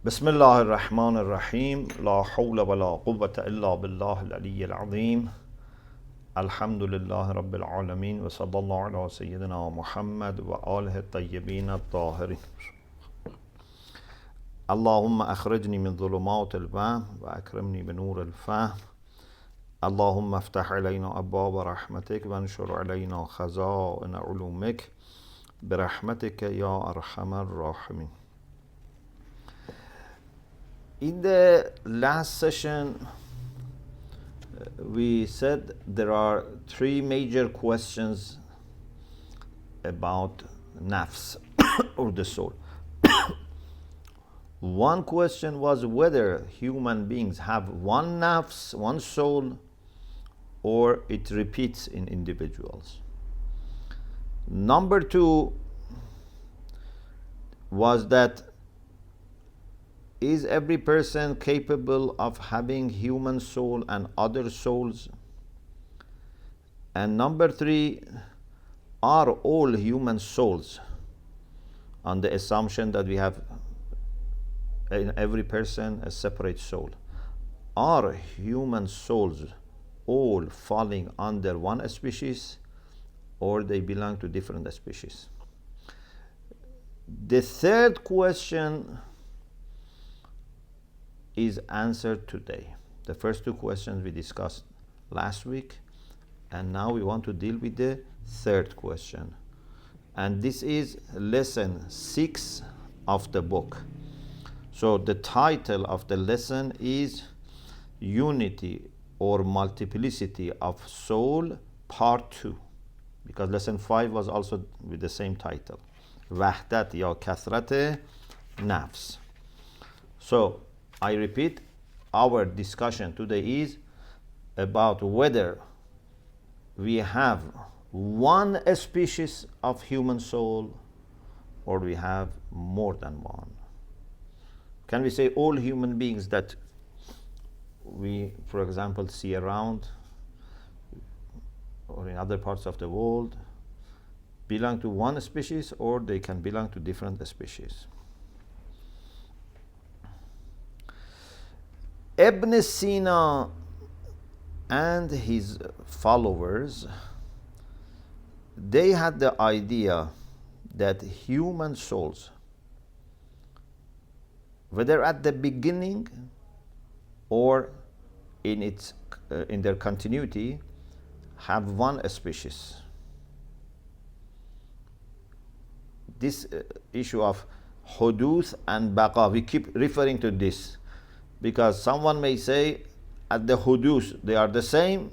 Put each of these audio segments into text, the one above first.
بسم الله الرحمن الرحيم لا حول ولا قوة إلا بالله العلي العظيم الحمد لله رب العالمين وصلى الله على سيدنا محمد وآله الطيبين الطاهرين اللهم أخرجني من ظلمات الوهم وأكرمني بنور الفهم اللهم افتح علينا أبواب رحمتك وانشر علينا خزائن علومك برحمتك يا أرحم الراحمين. In the last session, we said there are three major questions about nafs or the soul. One question was whether human beings have one nafs, one soul, or it repeats in individuals. Number two was that is every person capable of having human soul and other souls? And number three, are all human souls, on the assumption that we have in every person a separate soul, are human souls all falling under one species, or they belong to different species? The third question is answered today. The first two questions we discussed last week, and now we want to deal with the third question. And this is lesson 6 of the book. So the title of the lesson is Unity or Multiplicity of Soul, Part 2, because lesson 5 was also with the same title, Wahdat ya Kathrat Nafs. So I repeat, our discussion today is about whether we have one species of human soul or we have more than one. Can we say all human beings that we, for example, see around or in other parts of the world belong to one species, or they can belong to different species? Ibn Sina and his followers, they had the idea that human souls, whether at the beginning or in their continuity, have one species. This issue of huduth and baqa, we keep referring to this because someone may say at the huduth they are the same,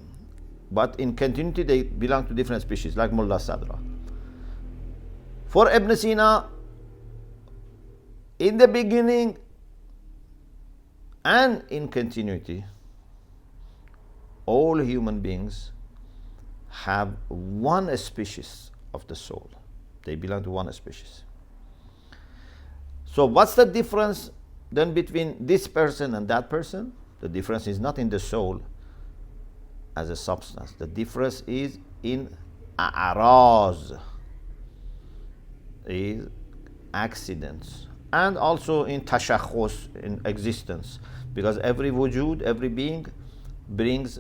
but in continuity they belong to different species, like Mullah Sadra. For Ibn Sina, in the beginning and in continuity, all human beings have one species of the soul. They belong to one species. So what's the difference then between this person and that person? The difference is not in the soul as a substance. The difference is in a'raz, is accidents, and also in tashakhus, in existence, because every wujud, every being brings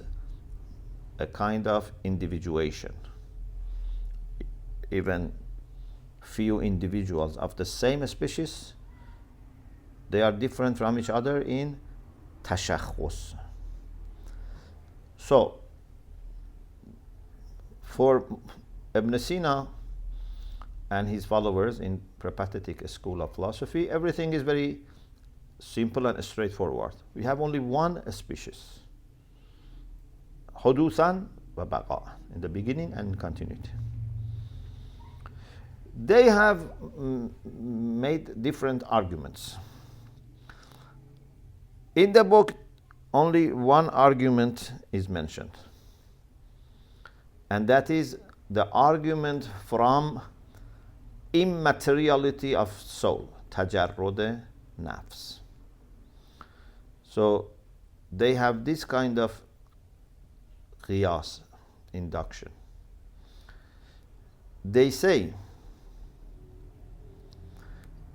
a kind of individuation. Even few individuals of the same species, they are different from each other in tashakhus. So for Ibn Sina and his followers in peripatetic school of philosophy, everything is very simple and straightforward. We have only one species, huduthan wa baqa, in the beginning and in continuity. They have made different arguments. In the book, only one argument is mentioned, and that is the argument from immateriality of soul, tajarrud nafs. So they have this kind of qiyas, induction. They say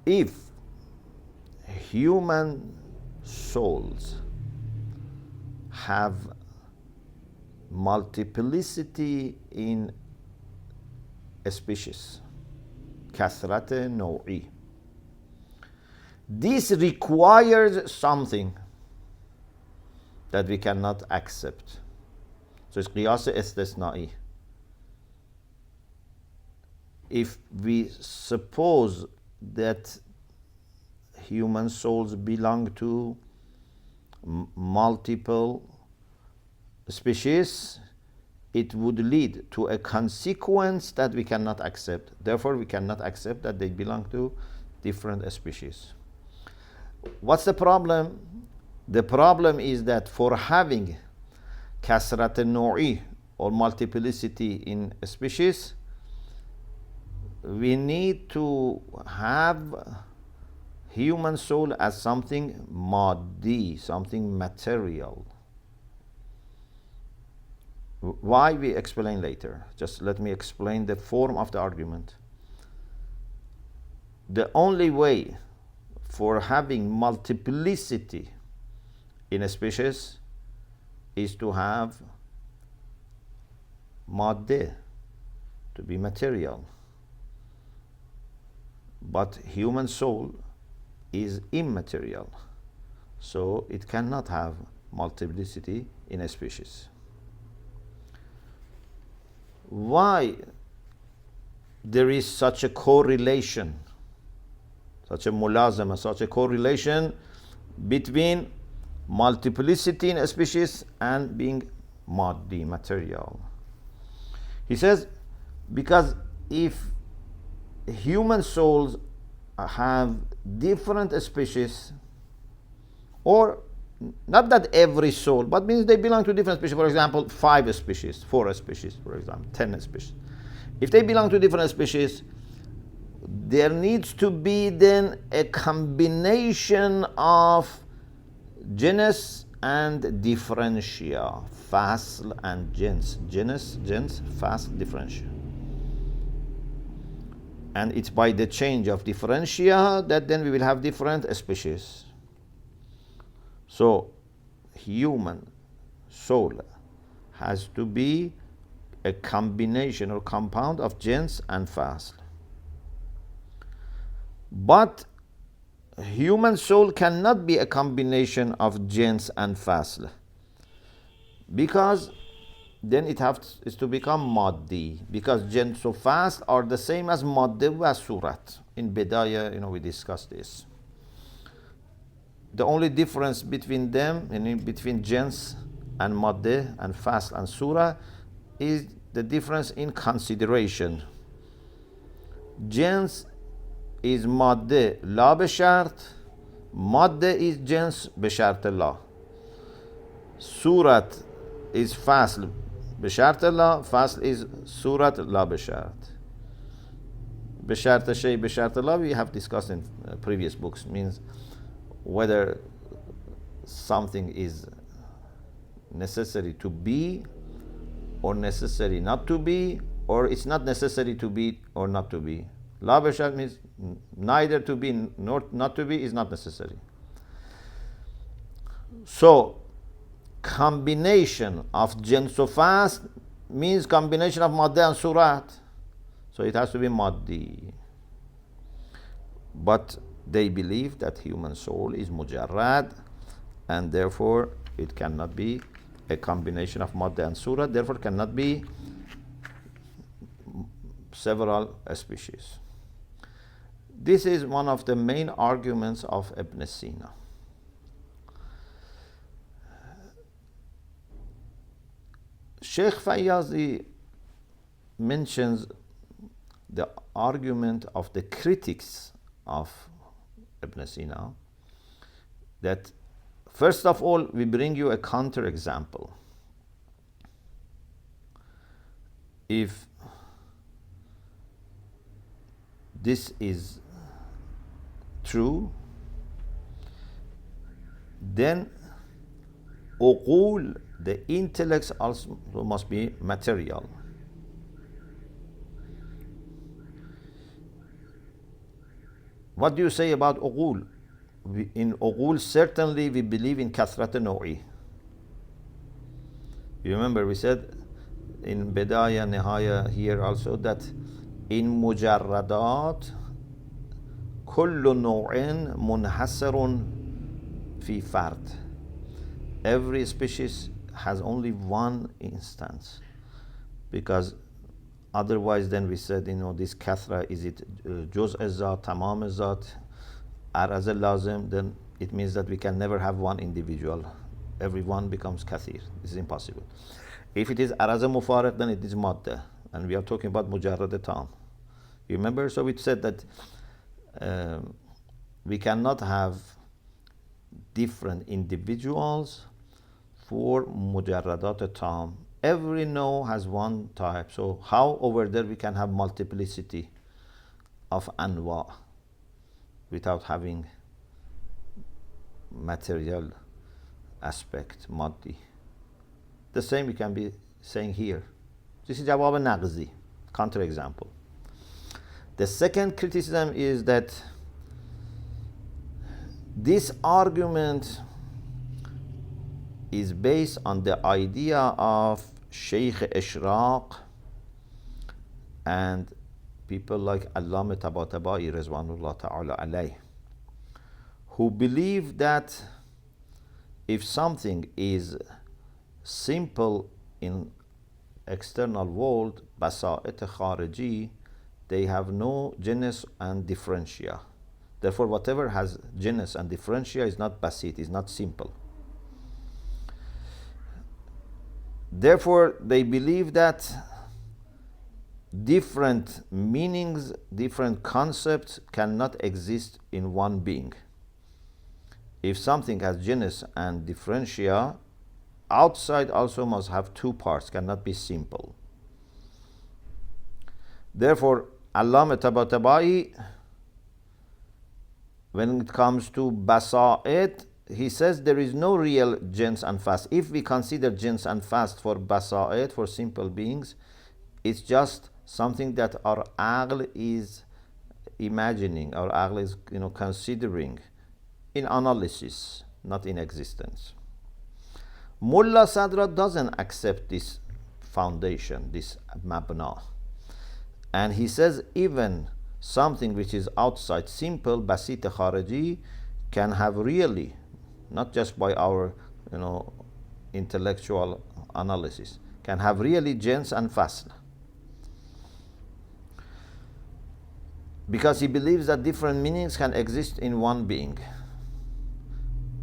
if human souls have multiplicity in a species, كثرت نوعی. This requires something that we cannot accept. So it's قیاس استثنایی. If we suppose that human souls belong to multiple species, it would lead to a consequence that we cannot accept. Therefore, we cannot accept that they belong to different species. What's the problem? The problem is that for having كثرة نوعی or multiplicity in a species, we need to have human soul as something maddi, something material. Why, we explain later. Just let me explain the form of the argument. The only way for having multiplicity in a species is to have madde, to be material. But human soul is immaterial, so it cannot have multiplicity in a species. Why there is such a correlation, such a mulazama, such a correlation between multiplicity in a species and being maddi, material? He says, because if human souls have different species, or not that every soul, but means they belong to different species. For example, 5 species, 4 species, for example, 10 species. If they belong to different species, there needs to be then a combination of genus and differentia, fasl and gens. Genus, gens, fasl, differentia. And it's by the change of differentia that then we will have different species. So, human soul has to be a combination or compound of gens and fasl. But human soul cannot be a combination of gens and fasl, because then it is to become maddi, because gens or fasl are the same as madde wa surat. In Bidaya, we discussed this. The only difference between them, between gens and madde and fasl and surah, is the difference in consideration. Gens is madde la beshart, madde is gens beshart la. Surat is fasl beshart la, fasl is surat la beshart. Beshart shay beshart la, we have discussed in previous books, means whether something is necessary to be or necessary not to be, or it's not necessary to be or not to be. La beshart means neither to be nor not to be is not necessary. So, combination of gens of fasl means combination of madde and surat. So it has to be maddi. But they believe that human soul is mujarrad, and therefore it cannot be a combination of madde and surat, therefore cannot be several species. This is one of the main arguments of Ibn Sina. Sheikh Fayyazi mentions the argument of the critics of Ibn Sina, that first of all we bring you a counterexample. If this is true, then uqul, the intellects, also must be material. What do you say about uqul? in uqul, certainly we believe in kathrat nawi. You remember we said in Bidaya, Nihaya here also that in mujarradat kullu naw'in munhasirun fi fard. Every species has only one instance, because otherwise then we said, this kathra, is it juz' zat, tamam zat, araz lazim, then it means that we can never have one individual. Every one becomes kathir. This is impossible. If it is araz mufaraq, then it is madda, and we are talking about mujarrad tam. You remember? So we said that we cannot have different individuals for mujarradat tam. Every no has one type. So how over there we can have multiplicity of anwa without having material aspect, maddi? The same we can be saying here. This is jawab naqzi, counterexample. The second criticism is that this argument is based on the idea of Shaykh Ishraq and people like Allama Tabatabai Rizwanullah Ta'ala alayh, who believe that if something is simple in external world, basa'it khariji, they have no genus and differentia. Therefore, whatever has genus and differentia is not basit, is not simple. Therefore, they believe that different meanings, different concepts cannot exist in one being. If something has genus and differentia, outside also must have two parts, cannot be simple. Therefore, Allama Tabatabai, when it comes to basa'it, he says there is no real jins and fast. If we consider jins and fast for basa'it, for simple beings, it's just something that our aql is imagining, our aql is considering in analysis, not in existence. Mullah Sadra doesn't accept this foundation, this mabna. And he says even something which is outside simple, basit khariji, can have really, not just by our intellectual analysis, can have really jins and fasl. Because he believes that different meanings can exist in one being.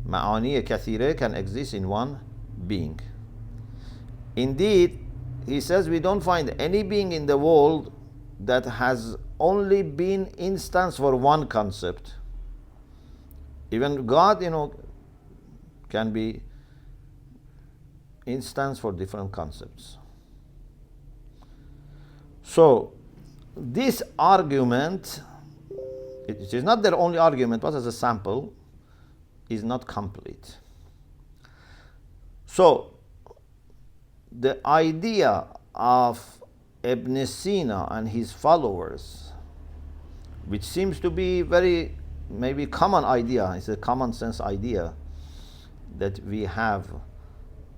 Ma'ani kathire can exist in one being. Indeed, he says we don't find any being in the world that has only been instance for one concept. Even God, can be instance for different concepts. So, this argument, it is not their only argument, but as a sample, is not complete. So, the idea of Ibn Sina and his followers, which seems to be very maybe common idea, it's a common sense idea, that we have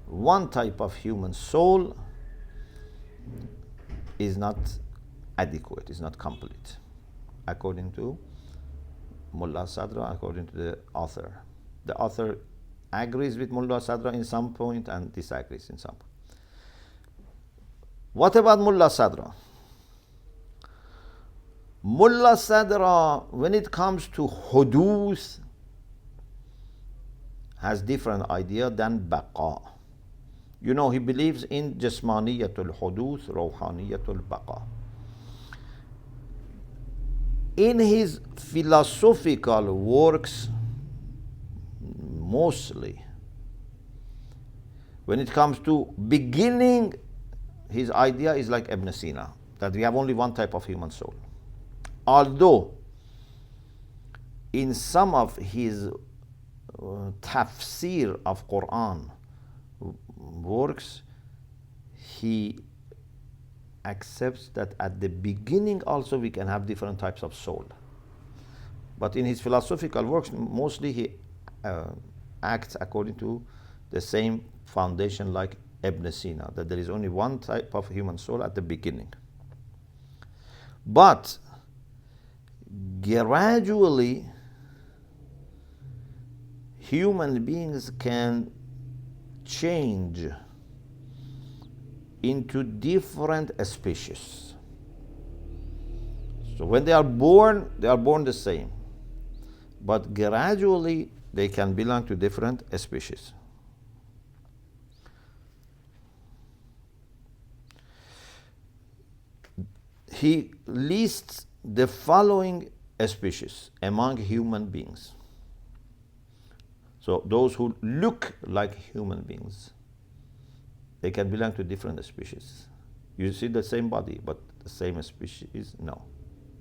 one type of human soul, is not adequate, is not complete, according to Mullah Sadra, according to the author. The author agrees with Mullah Sadra in some point and disagrees in some point. What about Mullah Sadra? Mullah Sadra, when it comes to huduth, has different idea than baqa. He believes in jismaniyatul huduth, ruhaniyatul baqa. In his philosophical works, mostly, when it comes to beginning, his idea is like Ibn Sina, that we have only one type of human soul. Although, in some of his tafsir of Quran works, he accepts that at the beginning also we can have different types of soul. But in his philosophical works, mostly he acts according to the same foundation like Ibn Sina, that there is only one type of human soul at the beginning. But gradually, human beings can change into different species. So when they are born the same. But gradually, they can belong to different species. He lists the following species among human beings. So those who look like human beings, they can belong to different species. You see the same body, but the same species? No,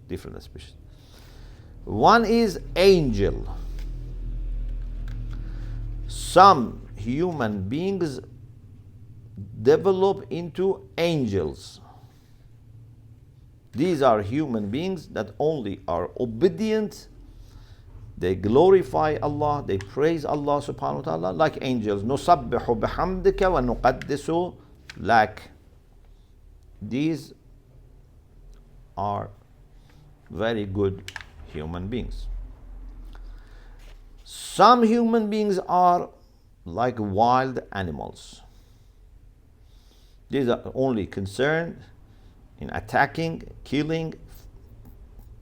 different species. One is angel. Some human beings develop into angels. These are human beings that only are obedient. They glorify Allah, they praise Allah subhanahu wa ta'ala like angels. نُسَبِّحُ بِحَمْدِكَ وَنُقَدِّسُ لَكَ. These are very good human beings. Some human beings are like wild animals. These are only concerned in attacking, killing,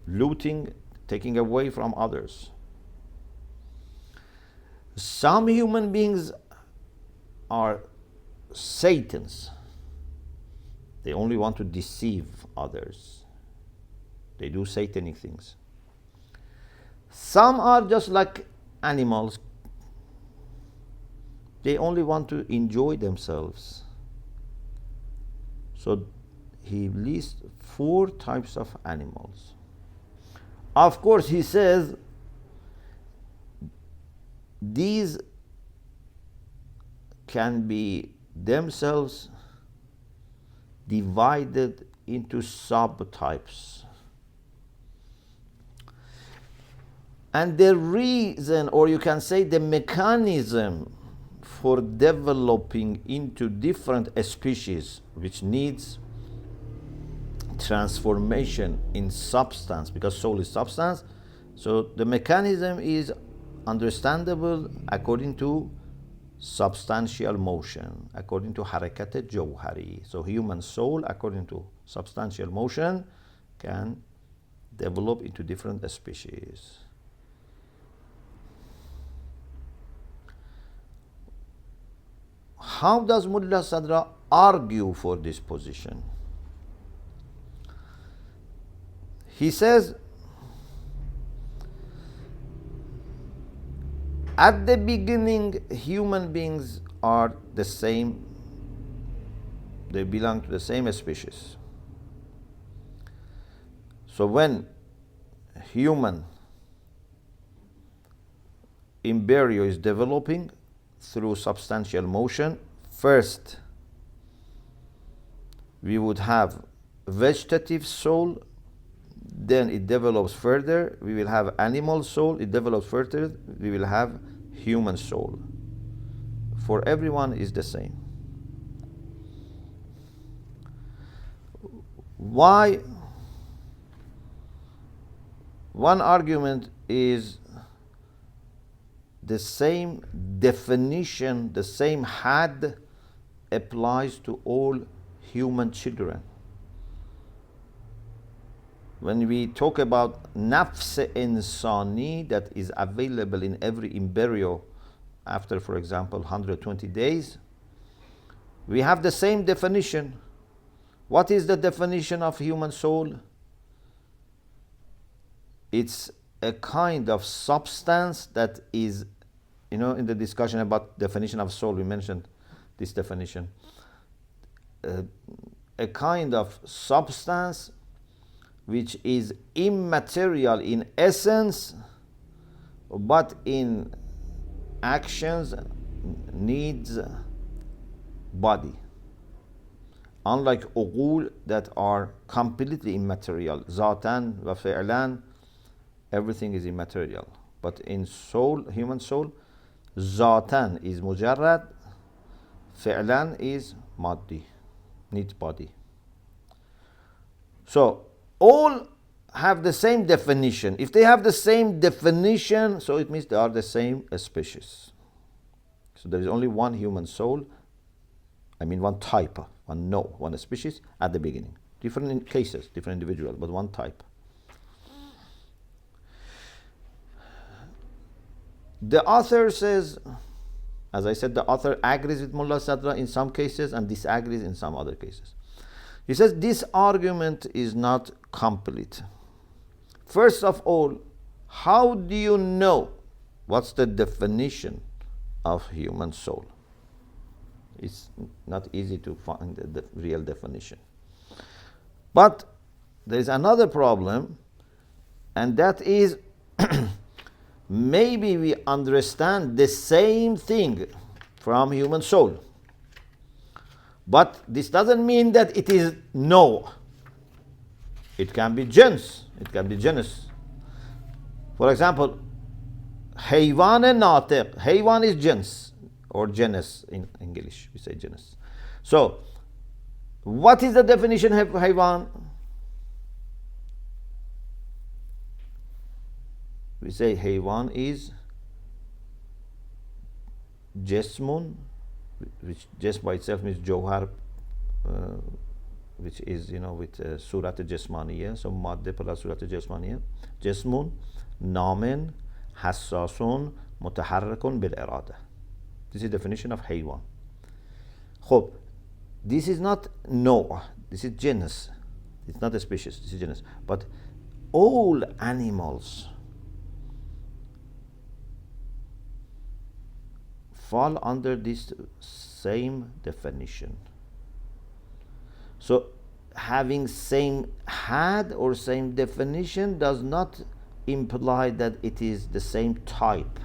looting, taking away from others. Some human beings are Satans. They only want to deceive others. They do satanic things. Some are just like animals. They only want to enjoy themselves. So he lists 4 types of animals. Of course, he says these can be themselves divided into subtypes. And the reason, or you can say the mechanism for developing into different species, which needs transformation in substance, because soul is substance. So the mechanism is understandable according to substantial motion, according to harakat jawhari. So human soul, according to substantial motion, can develop into different species. How does Mullah Sadra argue for this position? He says, at the beginning, human beings are the same. They belong to the same species. So when human embryo is developing through substantial motion, first we would have vegetative soul, then it develops further, we will have animal soul, it develops further, we will have human soul. For everyone is the same. Why? One argument is the same definition, the same had applies to all human children. When we talk about nafs insani that is available in every embryo after, for example, 120 days, we have the same definition. What is the definition of human soul? It's a kind of substance that is, in the discussion about definition of soul, we mentioned this definition. A kind of substance which is immaterial in essence, but in actions needs body. Unlike uqul that are completely immaterial, zatan wa fi'lan, everything is immaterial. But in soul, human soul, ذاتاً is مجرد, فعلاً is مادي, needs body. So all have the same definition. If they have the same definition, so it means they are the same species. So there is only one human soul, one type, one species at the beginning. Different cases, different individual, but one type. The author says, as I said, the author agrees with Mullah Sadra in some cases and disagrees in some other cases. He says this argument is not complete. First of all, how do you know what's the definition of human soul? It's not easy to find the real definition. But there is another problem, and that is maybe we understand the same thing from human soul. But this doesn't mean that it is no. It can be genus. It can be genus. For example, حیوان ناطق. حیوان is genus or genus in English. We say genus. So, what is the definition of حیوان? We say حیوان is جسم, which just by itself means جوهر, which is with صورت جسمانیه. So ماده plus صورت جسمانیه. جسم نام حساس متحرك بالإرادة. This is the definition of حیوان. خب, this is not no, this is genus. It's not a species, this is genus. But all animals fall under this same definition. So having same had or same definition does not imply that it is the same type.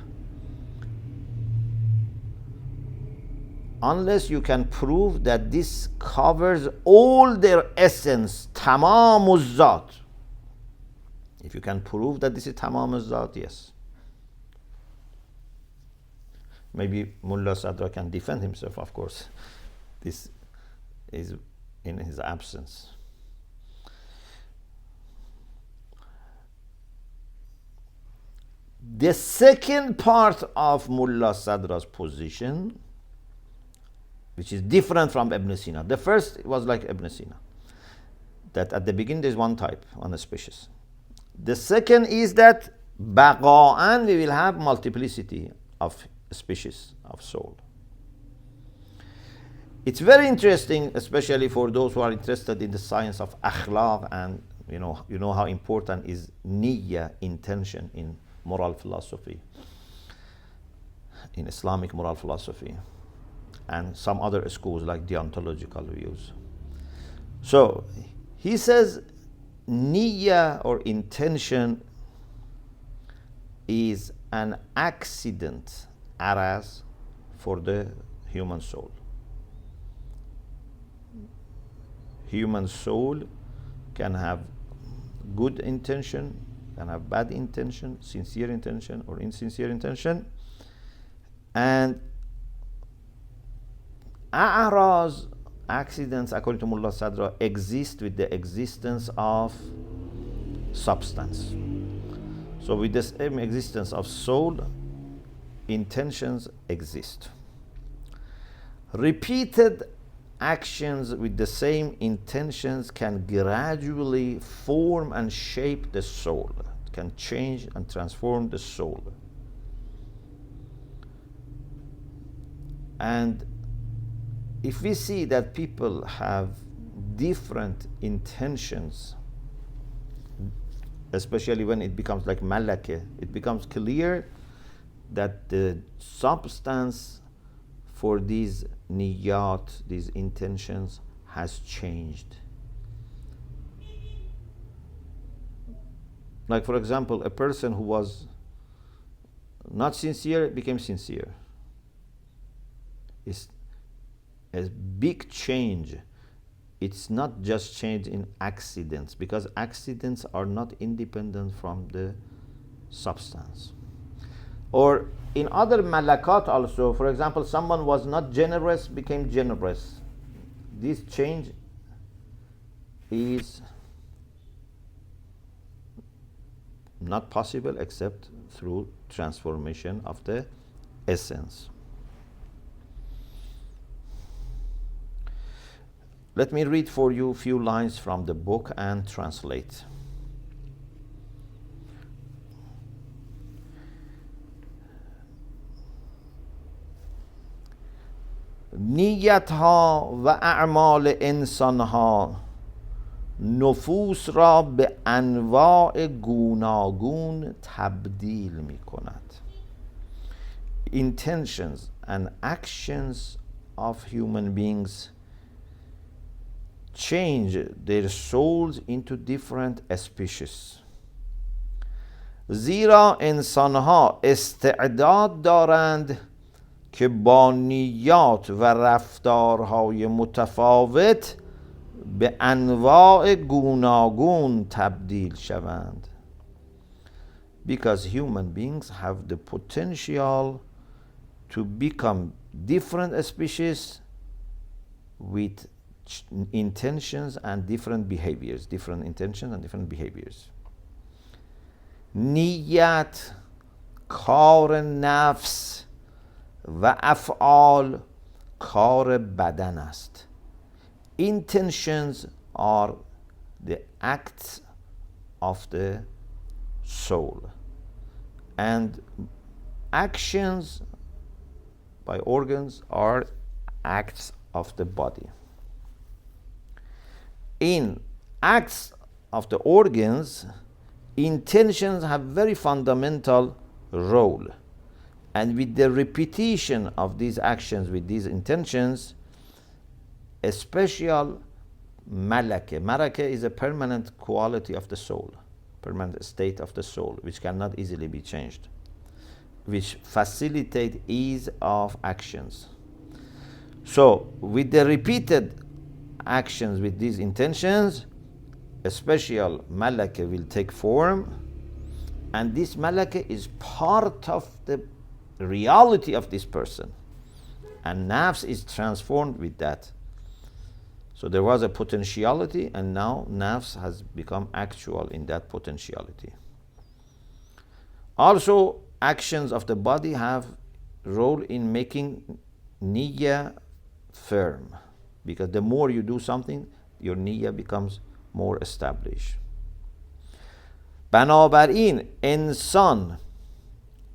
Unless you can prove that this covers all their essence, tamam الذات. If you can prove that this is tamam الذات, yes. Maybe Mullah Sadra can defend himself, of course. This is in his absence. The second part of Mullah Sadra's position, which is different from Ibn Sina. The first was like Ibn Sina, that at the beginning there's one type, one species. The second is that baqa'an we will have multiplicity of species of soul. It's very interesting, especially for those who are interested in the science of akhlaq, and you know how important is niyya, intention, in moral philosophy, in Islamic moral philosophy, and some other schools like deontological views. So he says niyya or intention is an accident aras for the human soul. Human soul can have good intention, can have bad intention, sincere intention or insincere intention, and a'raz, accidents, according to Mullah Sadra, exist with the existence of substance. So with the same existence of soul, intentions exist. Repeated actions with the same intentions can gradually form and shape the soul, can change and transform the soul. And if we see that people have different intentions, especially when it becomes like malakeh, it becomes clear that the substance for these niyat, these intentions, has changed. Like, for example, a person who was not sincere became sincere. It's a big change. It's not just change in accidents, because accidents are not independent from the substance. Or in other malakat also, for example, someone was not generous, became generous. This change is not possible except through transformation of the essence. Let me read for you a few lines from the book and translate. نیت‌ها و اعمال انسان‌ها نفوس را به انواع گوناگون تبدیل می‌کند. Intentions and actions of human beings change their souls into different species. زیرا انسان‌ها استعداد دارند که با نیات و رفتارهای متفاوت به انواع گوناگون تبدیل شوند. Because human beings have the potential to become different species with intentions and different behaviors. Different intentions and different behaviors. نیت کار نفس و افعال کار بدن است. Intentions are the acts of the soul, and actions by organs are acts of the body. In acts of the organs, intentions have very fundamental role. And with the repetition of these actions, with these intentions, a special malaka. Malaka is a permanent quality of the soul, permanent state of the soul, which cannot easily be changed, which facilitate ease of actions. So, with the repeated actions with these intentions, a special malaka will take form, and this malaka is part of the reality of this person, and nafs is transformed with that. So there was a potentiality, and now nafs has become actual in that potentiality. Also, actions of the body have role in making niyya firm, because the more you do something, your niyya becomes more established. بنابراین انسان,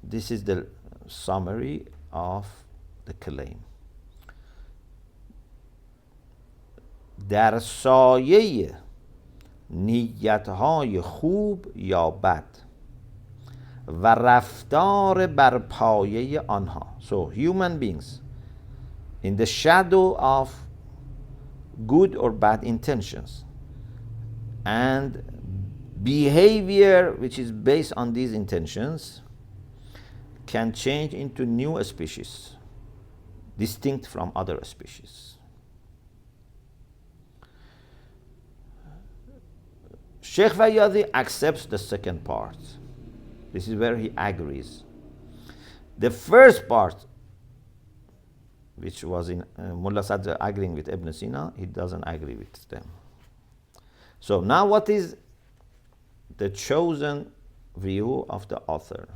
this is the summary of the claim, در سایه نیت‌های خوب یا بد و رفتار بر پایه آنها. So human beings, in the shadow of good or bad intentions and behavior which is based on these intentions, can change into new species, distinct from other species. Sheikh Fayyadi accepts the second part. This is where he agrees. The first part, which was in Mullah Sadr agreeing with Ibn Sina, he doesn't agree with them. So now what is the chosen view of the author?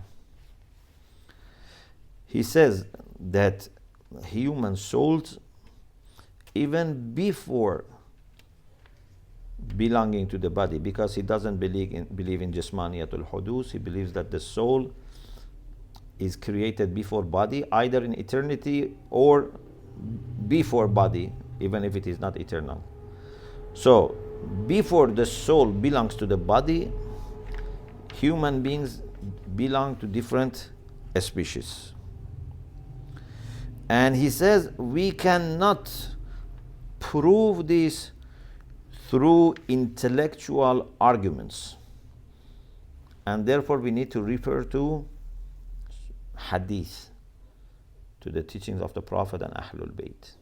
He says that human souls, even before belonging to the body, because he doesn't believe in Jismaniyatul Hudus, he believes that the soul is created before body, either in eternity or before body, even if it is not eternal. So, before the soul belongs to the body, human beings belong to different species. And he says we cannot prove this through intellectual arguments, and therefore we need to refer to hadith, to the teachings of the Prophet and Ahlul Bayt.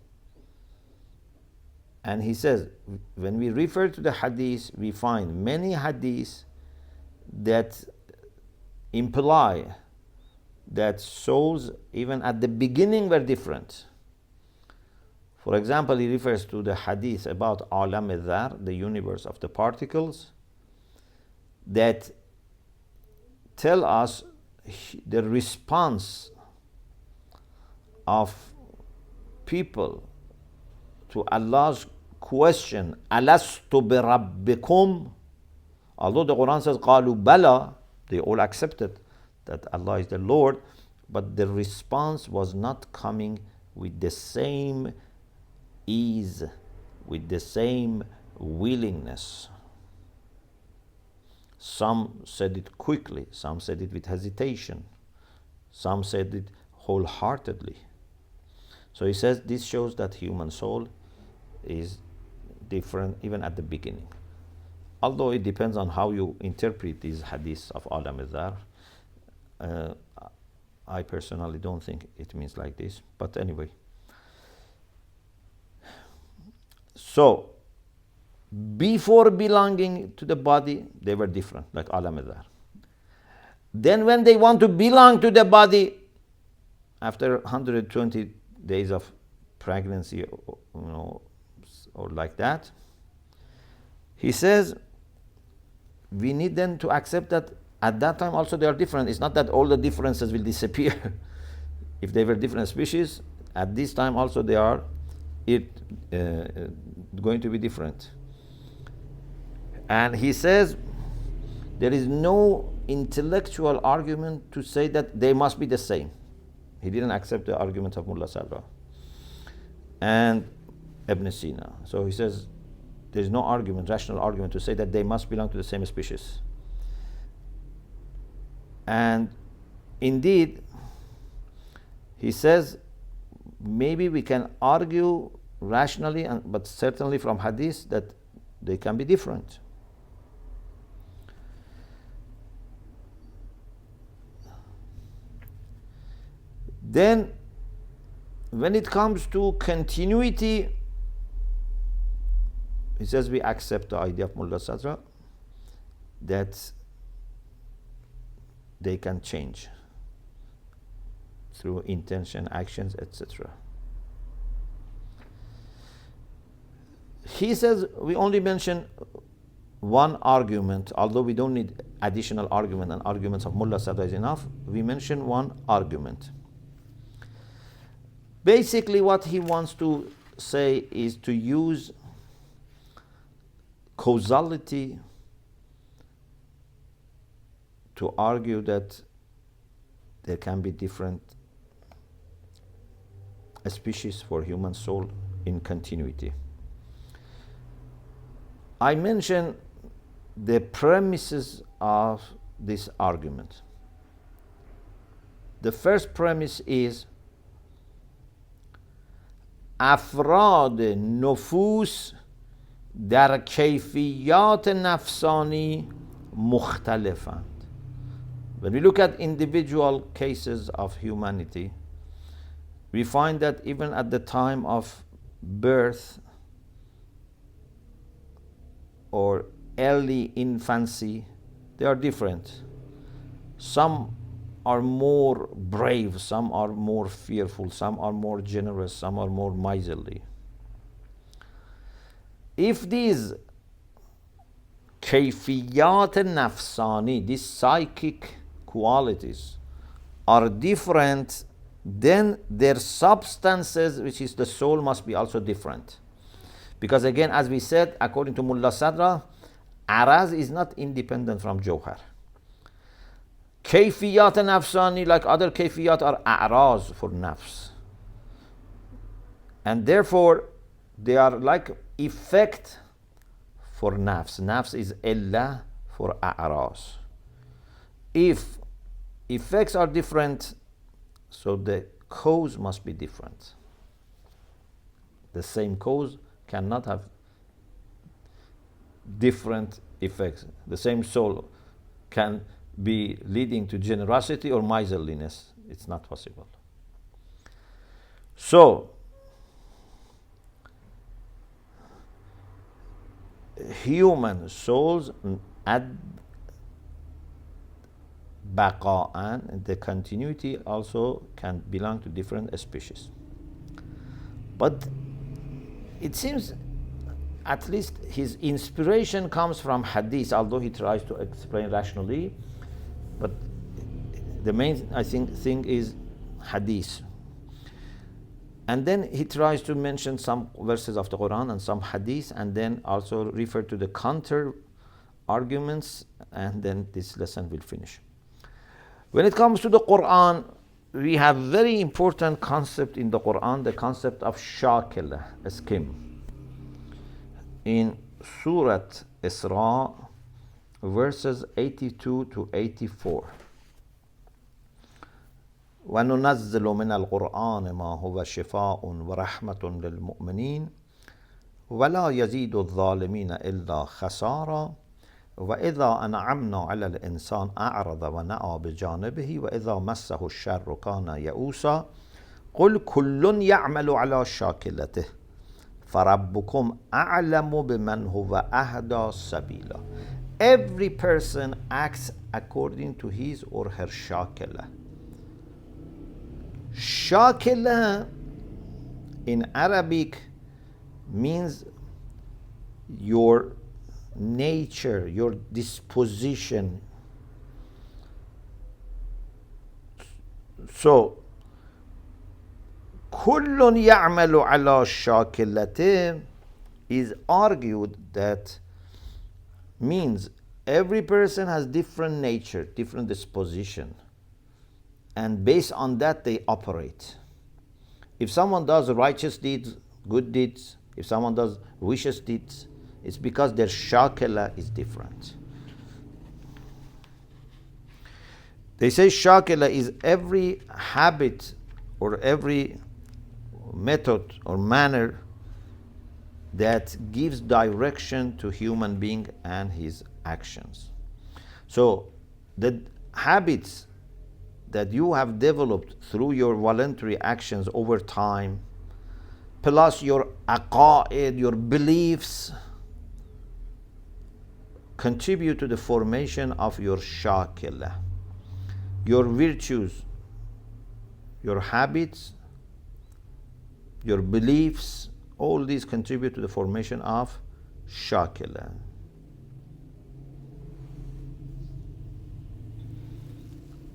And he says when we refer to the hadith, we find many hadiths that imply that souls even at the beginning were different. For example, he refers to the hadith about alam al-dhar, the universe of the particles, that tell us the response of people to Allah's question, alastu bi rabbikum. Although the Quran says qalu bala, they all accepted that Allah is the Lord, but the response was not coming with the same ease, with the same willingness. Some said it quickly, some said it with hesitation, some said it wholeheartedly. So he says this shows that human soul is different even at the beginning. Although it depends on how you interpret these hadiths of Alam al-Dhar. I personally don't think it means like this, but anyway. So, before belonging to the body, they were different, like Alam al-Dhar. Then when they want to belong to the body, after 120 days of pregnancy, or like that, he says, we need them to accept that at that time also they are different. It's not that all the differences will disappear. If they were different species, at this time also they are going to be different. And he says there is no intellectual argument to say that they must be the same. He didn't accept the argument of Mullah Sadra and Ibn Sina. So he says there is no argument, rational argument, to say that they must belong to the same species. And indeed, he says maybe we can argue rationally, but certainly from hadith, that they can be different. Then, when it comes to continuity, he says we accept the idea of Mullah Sadra that they can change through intention, actions, etc. He says we only mention one argument, although we don't need additional argument, and arguments of Mullah Sadra is enough. We mention one argument. Basically, what he wants to say is to use causality to argue that there can be different species for human soul in continuity. I mention the premises of this argument. The first premise is افراد نفوس در کیفیات نفسانی مختلفند. When we look at individual cases of humanity, we find that even at the time of birth or early infancy, they are different. Some are more brave, some are more fearful, some are more generous, some are more miserly. If these kayfiyat nafsani, these psychic qualities, are different, then their substances, which is the soul, must be also different. Because again, as we said, according to Mullah Sadra, araz is not independent from jawhar. Kayfiyat nafsani, like other kayfiyat, are a'raz for nafs. And therefore, they are like effect for nafs. Nafs is illa for a'raz. If effects are different, so the cause must be different. The same cause cannot have different effects. The same soul can be leading to generosity or miserliness. It's not possible. So, human souls at بقاءً, the continuity also can belong to different species. But it seems at least his inspiration comes from hadith, although he tries to explain rationally. But the main, I think, thing is hadith. And then he tries to mention some verses of the Quran and some hadith, and then also refer to the counter arguments, and then this lesson will finish. When it comes to the Quran, we have very important concept in the Quran, the concept of shakila, a skim. In Surah Isra, verses 82 to 84. وَنُنَزِّلُ مِنَ الْقُرْآنِ مَا هُوَ شِفَاءٌ وَرَحْمَةٌ لِلْمُؤْمِنِينَ وَلَا يَزِيدُ الظَّالِمِينَ إِلَّا خَسَارًا وَإِذَا أَنْعَمْنَا عَلَى الْإِنسَانِ أَعْرَضَ وَنَأَى بِجَانِبِهِ وَإِذَا مَسَّهُ الشَّرُّ كَانَ يَئُوسًا قُلْ كُلٌّ يَعْمَلُ عَلَى شَاكِلَتِهِ فَرَبُّكُمْ أَعْلَمُ بِمَنْ هُوَ أَهْدَى سَبِيلًا. Every person acts according to his or her shakila. Shakila in Arabic means your nature, your disposition. So, كل يعمل على شاكلته is argued that means every person has different nature, different disposition, and based on that they operate. If someone does righteous deeds, good deeds, if someone does vicious deeds, it's because their shakila is different. They say shakila is every habit or every method or manner that gives direction to human being and his actions. So the habits that you have developed through your voluntary actions over time, plus your aqa'id, your beliefs, contribute to the formation of your shakila. Your virtues, your habits, your beliefs, all these contribute to the formation of shakila.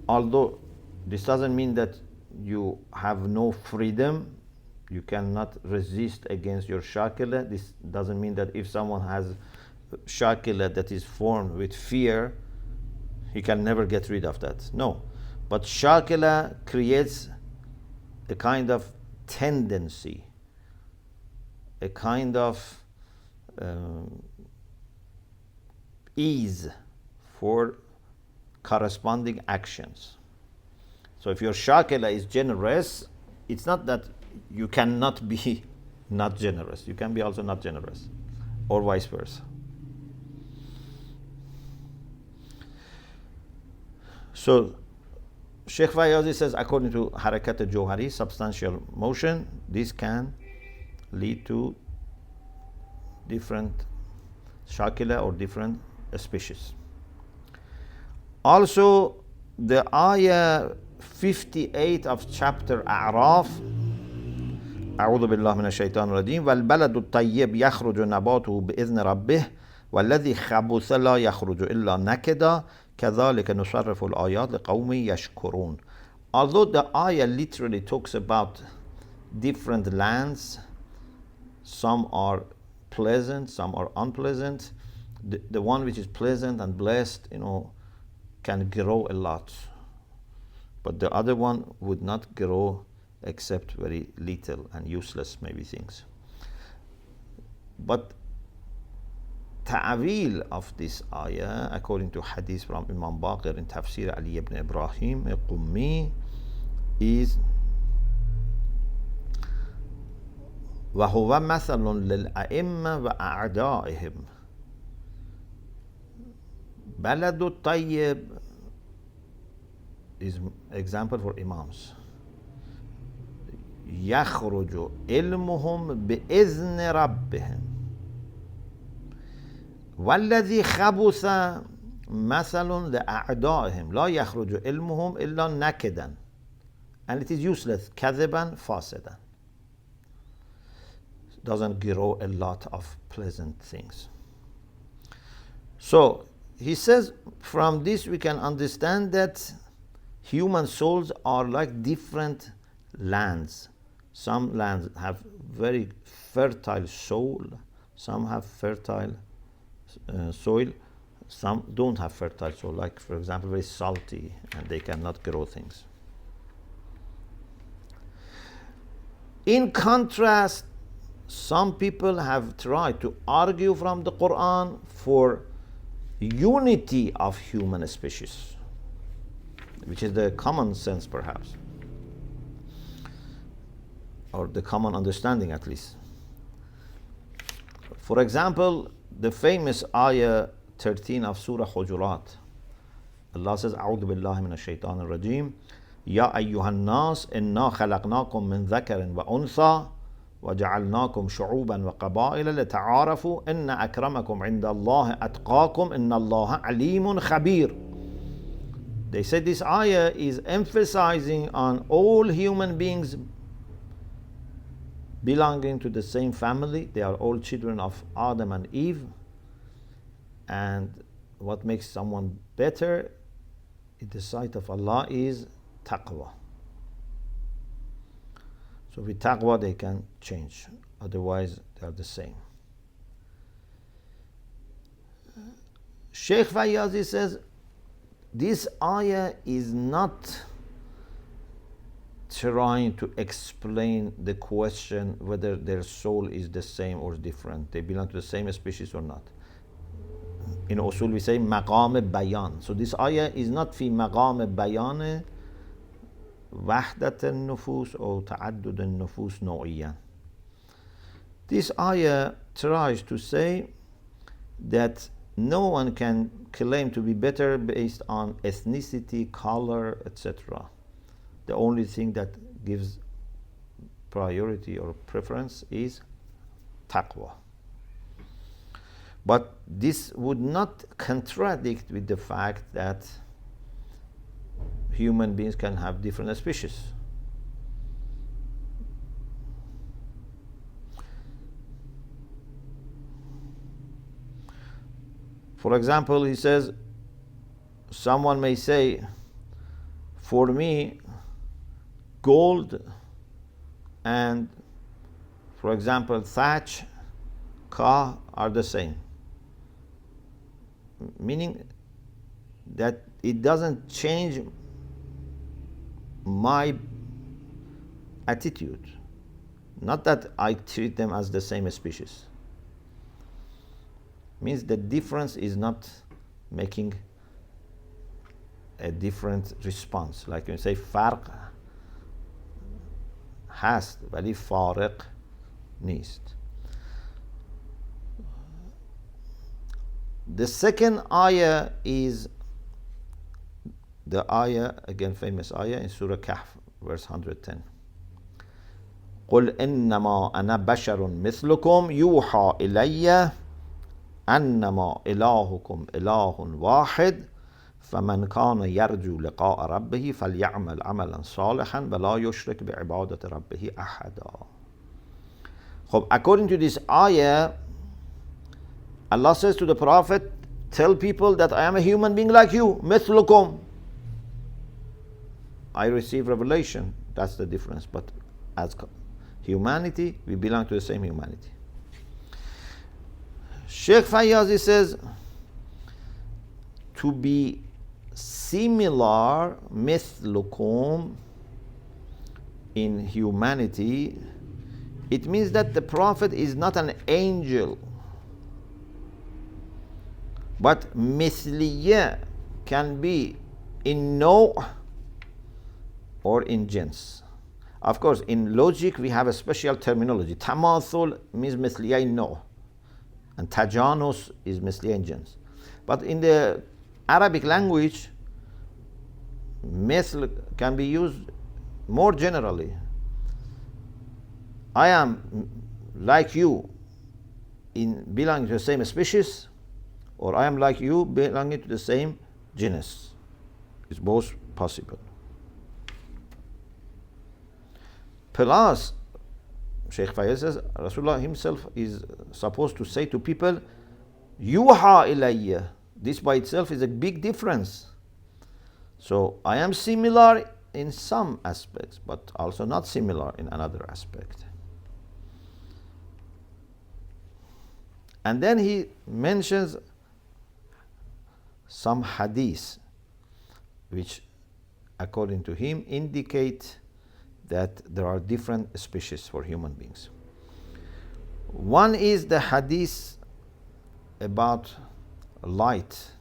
Although this doesn't mean that you have no freedom, you cannot resist against your shakila. This doesn't mean that if someone has shakila that is formed with fear, he can never get rid of that. No. But shakila creates a kind of tendency, a kind of ease for corresponding actions. So if your shakila is generous, it's not that you cannot be not generous. You can be also not generous, or vice versa. So Sheikh Fayazi says, according to harakat al-Jawhari, substantial motion, this can lead to different shakila or different species. Also, the ayah 58 of chapter A'raf, أعوذ بالله من الشيطان الرجيم والبلد الطيب يخرج نباته بإذن ربه والذي خبث لا يخرج إلا نكدا كذلك نصرف الآيات لقوم يشكرون. Although the ayah literally talks about different lands, some are pleasant, some are unpleasant. The one which is pleasant and blessed, can grow a lot. But the other one would not grow except very little and useless maybe things. But ta'wil of this ayah, according to hadith from Imam Baqir in Tafsir Ali ibn Ibrahim Qummi, is وَهُوَ مَثَلٌ لِلْأَئِمَّةِ وَأَعْدَائِهِمْ. بلد الطيب is example for imams. يخرج علمهم بإذن ربهم والذي خبث مثل لأعدائهم لا يخرج علمهم إلا نكدا, and it is useless, كذبا فاسدا. Doesn't grow a lot of pleasant things. So he says, from this we can understand that human souls are like different lands. Some lands have very fertile soil, some have fertile soil, some don't have fertile soil, like for example very salty and they cannot grow things. In contrast, some people have tried to argue from the Quran for unity of human species, which is the common sense perhaps, or the common understanding at least. For example, the famous ayah 13 of Surah Hujurat, Allah says, أعوذ بالله من الشيطان الرجيم يا أيها الناس إنا خلقناكم من ذكر وأنثى وجعلناكم شعوبا وقبائل لتعارفوا إن أكرمكم عند الله أتقاكم إن الله عليم خبير. They say this ayah is emphasizing on all human beings belonging to the same family. They are all children of Adam and Eve. And what makes someone better in the sight of Allah is taqwa. So with taqwa they can change, otherwise they are the same. Sheikh Fayyazi says this ayah is not trying to explain the question whether their soul is the same or different, they belong to the same species or not. In usul we say maqam bayan. So this ayah is not fi maqam bayan وحدة النفوس أو تعدد النفوس نوعيا. This ayah tries to say that no one can claim to be better based on ethnicity, color, etc. The only thing that gives priority or preference is taqwa. But this would not contradict with the fact that human beings can have different species. For example, he says, someone may say, for me, gold and, for example, thatch, car are the same. Meaning that it doesn't change my attitude. Not that I treat them as the same species. Means the difference is not making a different response. Like when you say farq هست ولی فارق نیست. The second ayah is the ayah, again famous ayah in Surah Kahf, verse 110. قل إنما أنا بشر مثلكم يوحى إلي أنما إلهكم إله واحد فمن كان يرجو لقاء ربه فليعمل عملا صالحا ولا يشرك بعبادة ربه أحدا. خب, according to this ayah, Allah says to the Prophet, tell people that I am a human being like you, مثلكم. I receive revelation, that's the difference. But as humanity, we belong to the same humanity. Sheikh Fayyazi says, to be similar, مثلكم, in humanity, it means that the Prophet is not an angel. But مثلية can be in no or in jins. Of course, in logic we have a special terminology. تماثل means مثلية in no, and tajanus is مثلية in jins. But in the Arabic language, مثل can be used more generally. I am like you in belonging to the same species, or I am like you, belonging to the same genus. It's both possible. Plus, Shaykh Fayyaz says, Rasulullah himself is supposed to say to people, Yuha ilayya. This by itself is a big difference. So I am similar in some aspects, but also not similar in another aspect. And then he mentions some hadith which, according to him, indicate that there are different species for human beings. One is the hadith about light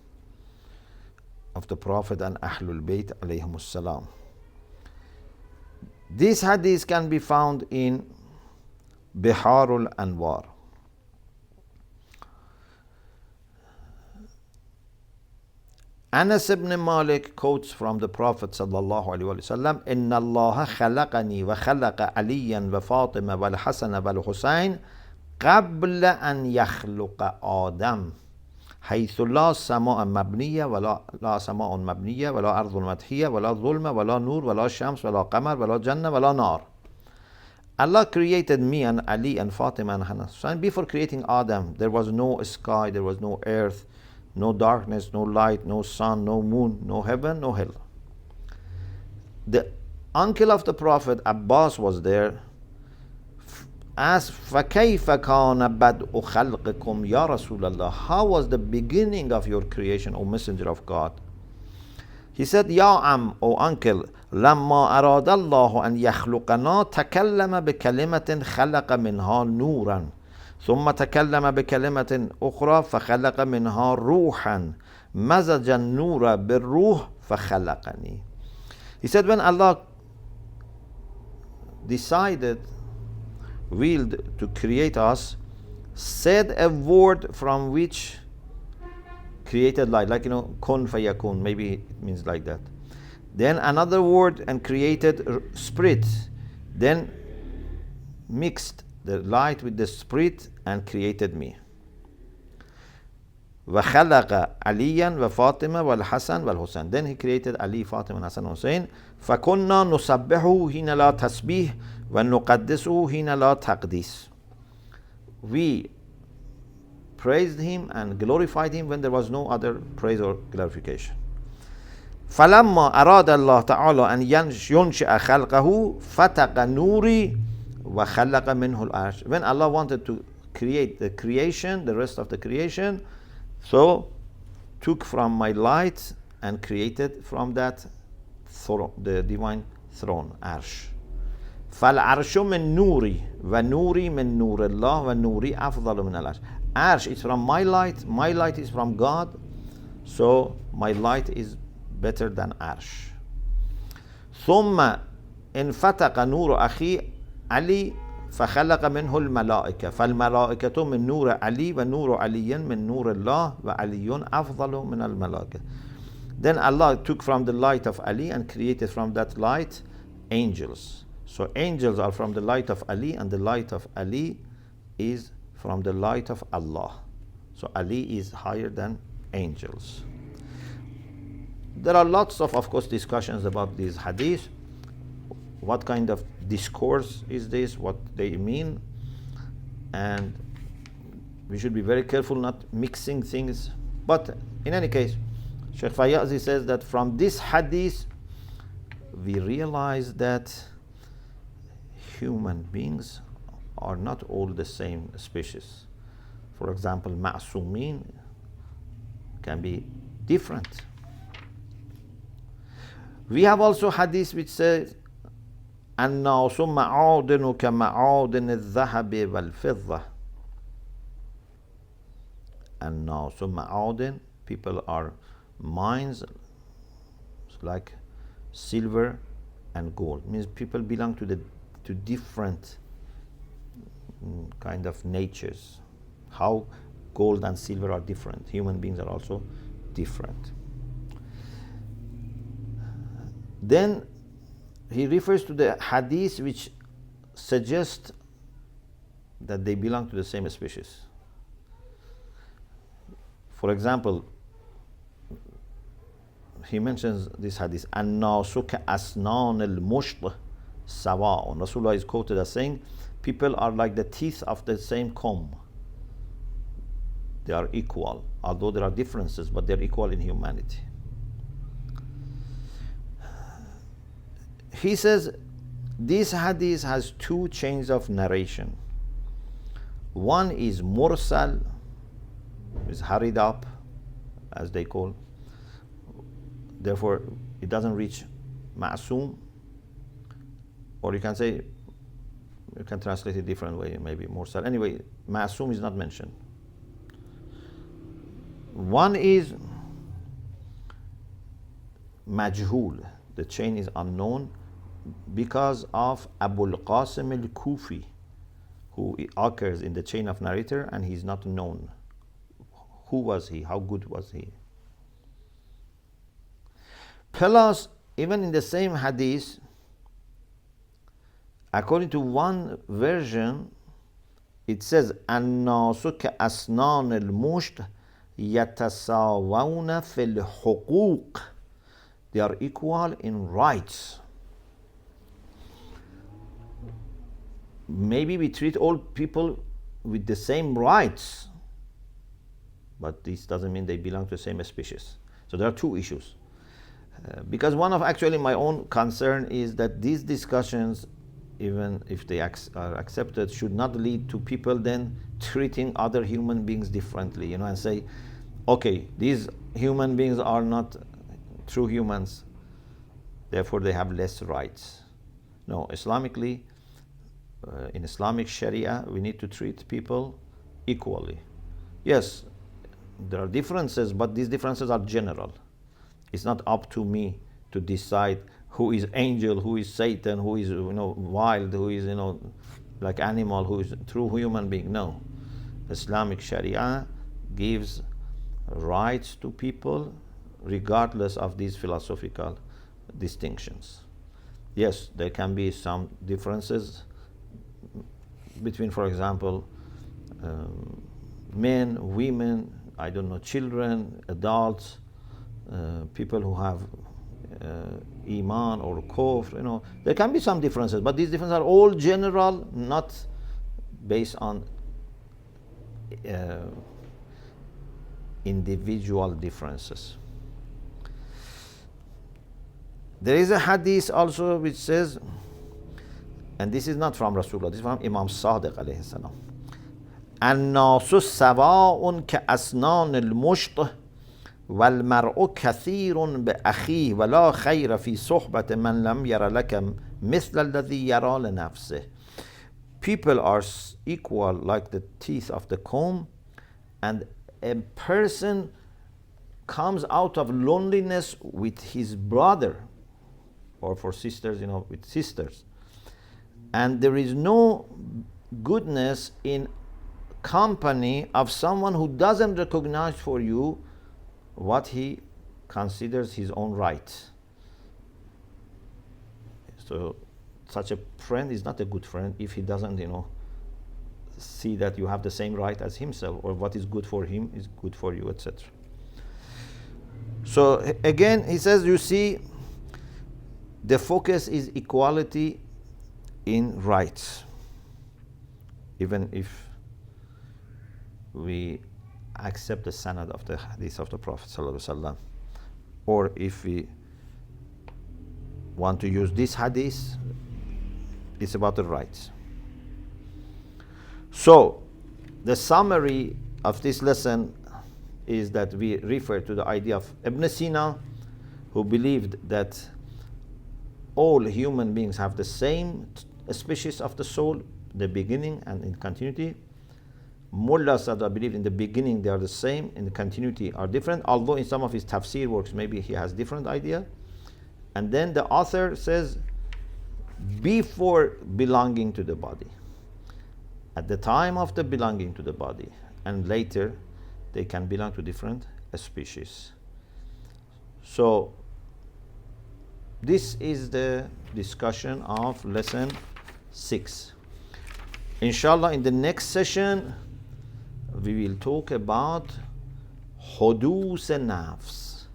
of the Prophet and Ahlul Bayt alayhimus salam. This hadith can be found in Biharul Anwar. Anas ibn Malik quotes from the Prophet sallallahu alaihi wasallam, "Inna Allah khalaqani wa khalaqa Aliyan wa Fatima wal Hasan wal Husayn qabla an yakhluqa Adam, haythu la sama'a mabniya wa la sama'un mabniya wa la ardhun madhiya wa la dhulma wa la nur wa la shams wa la qamar wa la jannah wa la nar." Allah created me and Ali and Fatima and Hasan. Before creating Adam, there was no sky, there was no earth, no darkness, no light, no sun, no moon, no heaven, no hell. The uncle of the Prophet, Abbas, was there. Asked, فَكَيْفَ كَانَ بَدْءُ خَلْقِكُمْ يَا رَسُولَ اللَّهِ. How was the beginning of your creation, O Messenger of God? He said, يَا عَمْ, O uncle, لَمَّا أَرَادَ اللَّهُ أَنْ يَخْلُقَنَا تَكَلَّمَ بِكَلِمَةٍ خَلَقَ مِنْهَا نُورًا ثم تكلم بكلمة أخرى فخلق منها روحا مزج النور بالروح فخلقني. He said, when Allah willed to create us, said a word from which created light, like kun fayakun, maybe it means like that. Then another word and created spirit, then mixed the light with the spirit and created me. وَخَلَقَ عَلِيًّا وَفَاطِمَةً وَالْحَسَنَ وَالْحُسَيْنَ. Then he created Ali, Fatima, and Hassan and Hussein. فَكُنَّا نُسَبِّحُهُ حِينَ لَا تَسْبِيحٌ وَنُقَدِّسُهُ حِينَ لَا تَقْدِيسٌ. We praised him and glorified him when there was no other praise or glorification. فَلَمَّا أَرَادَ اللَّهُ تَعَالَى أَنْ يُنْشِئَ خَلْقَهُ فَتَقَ نُورِي وَخَلَقَ مِنْهُ الْعَرْشِ. When Allah wanted to create the creation, the rest of the creation, so took from my light and created from that throne, the divine throne, Arsh. فَالْعَرْشُ مِنْ نُورِي وَنُورِي مِنْ نُورِ اللَّهِ وَنُورِي أَفْضَلُ مِنَ الْعَرْشِ. Arsh is from my light is from God, so my light is better than Arsh. ثُمَّ انفتق نور أخي علي فخلق منه الملائكة فالملائكة من نور علي ونور علي من نور الله وعلي أفضل من الملائكة. Then Allah took from the light of Ali and created from that light angels. So angels are from the light of Ali, and the light of Ali is from the light of Allah. So Ali is higher than angels. There are lots of course, discussions about these hadith. What kind of discourse is this? What they mean? And we should be very careful not mixing things. But in any case, Shaykh Fayyaz says that from this hadith, we realize that human beings are not all the same species. For example, ma'sumin can be different. We have also hadith which says, الناس معادن كمعادن الذهب والفضة. الناس معادن, people are mines like silver and gold. It means people belong to different kind of natures. How gold and silver are different, human beings are also different. Then he refers to the hadith which suggest that they belong to the same species. For example, he mentions this hadith, النَّاسُ كَأَسْنَانِ الْمُشْطِ سَوَاءٌ. Rasulullah is quoted as saying, people are like the teeth of the same comb. They are equal, although there are differences, but they're equal in humanity. He says, this hadith has two chains of narration. One is mursal, is hurried up, as they call. Therefore, it doesn't reach ma'soom. Or you can say, you can translate it a different way, maybe mursal. Anyway, ma'soom is not mentioned. One is majhul, the chain is unknown, because of Abul Qasim al-Kufi, who occurs in the chain of narrator, and he's not known. Who was he? How good was he? Plus, even in the same hadith, according to one version, it says, النَّاسُ كَأَسْنَانِ الْمُشْطِ يَتَسَاوَوْنَ فِي الْحُقُوقِ. They are equal in rights. Maybe we treat all people with the same rights, but this doesn't mean they belong to the same species. So there are two issues. Because one of actually my own concern is that these discussions, even if they are accepted, should not lead to people then treating other human beings differently, and say, okay, these human beings are not true humans, therefore they have less rights. No, Islamically, in Islamic Sharia, we need to treat people equally. Yes, there are differences, but these differences are general. It's not up to me to decide who is angel, who is Satan, who is wild, who is like animal, who is true human being. No, Islamic Sharia gives rights to people regardless of these philosophical distinctions. Yes, there can be some differences between, for example, men, women, children, adults, people who have iman or kufr, there can be some differences, but these differences are all general, not based on individual differences. There is a hadith also which says, and this is not from Rasulullah, this is from Imam Sadiq alayhi salam, النَّاسُ سَوَاءٌ كَأَسْنَانِ الْمُشْطِ وَالْمَرْءُ كَثِيرٌ بِأَخِيهِ وَلَا خَيْرَ فِي صُحْبَةِ مَنْ لَمْ يَرَ لَكَ مِثْلَ الَّذِي يَرَى لِنَفْسِهِ. People are equal like the teeth of the comb, and a person comes out of loneliness with his brother, or for sisters, with sisters. And there is no goodness in company of someone who doesn't recognize for you what he considers his own right. So such a friend is not a good friend if he doesn't, see that you have the same right as himself, or what is good for him is good for you, etc. So again, he says, you see, the focus is equality in rights, even if we accept the sanad of the hadith of the Prophet ﷺ, or if we want to use this hadith, it's about the rights. So the summary of this lesson is that we refer to the idea of Ibn Sina, who believed that all human beings have the same species of the soul, the beginning and in continuity. Mullah Sadra believed in the beginning they are the same, in the continuity are different, although in some of his tafsir works maybe he has different idea. And then the author says, before belonging to the body, at the time of the belonging to the body, and later they can belong to different species. So this is the discussion of lesson 6. Inshallah, in the next session we will talk about حدوث نفس,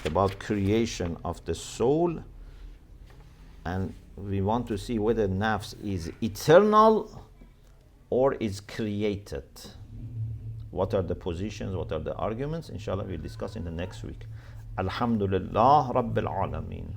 about creation of the soul, and we want to see whether nafs is eternal or is created. What are the positions, what are the arguments? Inshallah we'll discuss in the next week. Alhamdulillah Rabbil Alameen.